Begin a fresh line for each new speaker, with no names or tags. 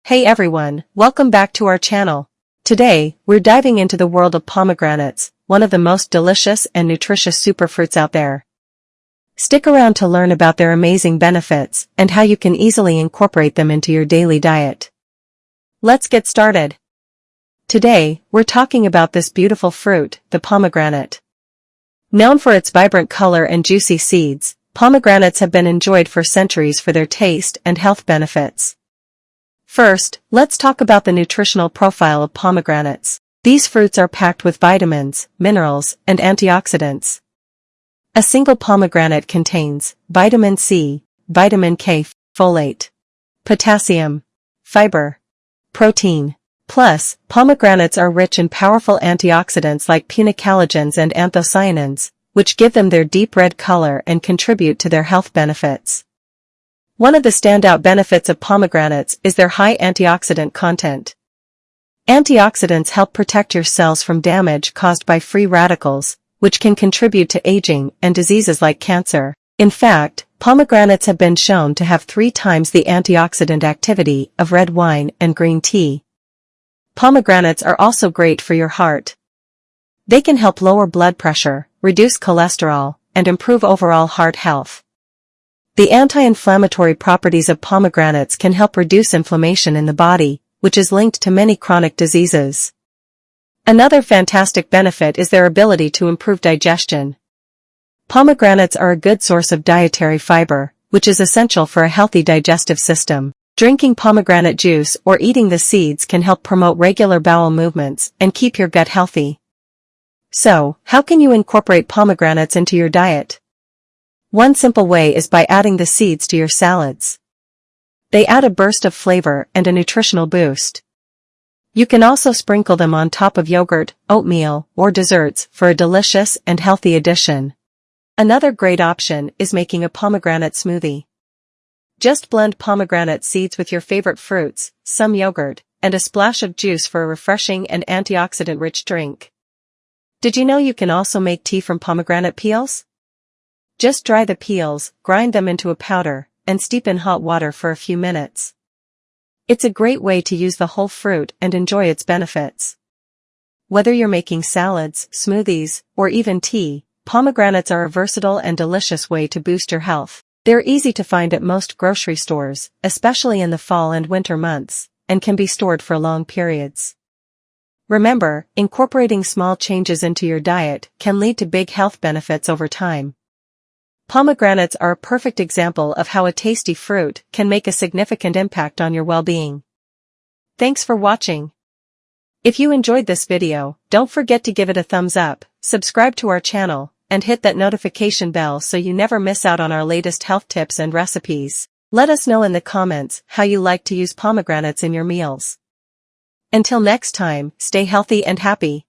Hey everyone, welcome back to our channel. Today, we're diving into the world of pomegranates, one of the most delicious and nutritious superfruits out there. Stick around to learn about their amazing benefits and how you can easily incorporate them into your daily diet. Let's get started. Today, we're talking about this beautiful fruit, the pomegranate. Known for its vibrant color and juicy seeds, pomegranates have been enjoyed for centuries for their taste and health benefits. First, let's talk about the nutritional profile of pomegranates. These fruits are packed with vitamins, minerals, and antioxidants. A single pomegranate contains vitamin C, vitamin K, folate, potassium, fiber, protein. Plus, pomegranates are rich in powerful antioxidants like phenolphthaleins and anthocyanins, which give them their deep red color and contribute to their health benefits. One of the standout benefits of pomegranates is their high antioxidant content. Antioxidants help protect your cells from damage caused by free radicals, which can contribute to aging and diseases like cancer. In fact, pomegranates have been shown to have 3 times the antioxidant activity of red wine and green tea. Pomegranates are also great for your heart. They can help lower blood pressure, reduce cholesterol, and improve overall heart health. The anti-inflammatory properties of pomegranates can help reduce inflammation in the body, which is linked to many chronic diseases. Another fantastic benefit is their ability to improve digestion. Pomegranates are a good source of dietary fiber, which is essential for a healthy digestive system. Drinking pomegranate juice or eating the seeds can help promote regular bowel movements and keep your gut healthy. So, how can you incorporate pomegranates into your diet? One simple way is by adding the seeds to your salads. They add a burst of flavor and a nutritional boost. You can also sprinkle them on top of yogurt, oatmeal, or desserts for a delicious and healthy addition. Another great option is making a pomegranate smoothie. Just blend pomegranate seeds with your favorite fruits, some yogurt, and a splash of juice for a refreshing and antioxidant-rich drink. Did you know you can also make tea from pomegranate peels? Just dry the peels, grind them into a powder, and steep in hot water for a few minutes. It's a great way to use the whole fruit and enjoy its benefits. Whether you're making salads, smoothies, or even tea, pomegranates are a versatile and delicious way to boost your health. They're easy to find at most grocery stores, especially in the fall and winter months, and can be stored for long periods. Remember, incorporating small changes into your diet can lead to big health benefits over time. Pomegranates are a perfect example of how a tasty fruit can make a significant impact on your well-being. Thanks for watching. If you enjoyed this video, don't forget to give it a thumbs up, subscribe to our channel, and hit that notification bell so you never miss out on our latest health tips and recipes. Let us know in the comments how you like to use pomegranates in your meals. Until next time, stay healthy and happy.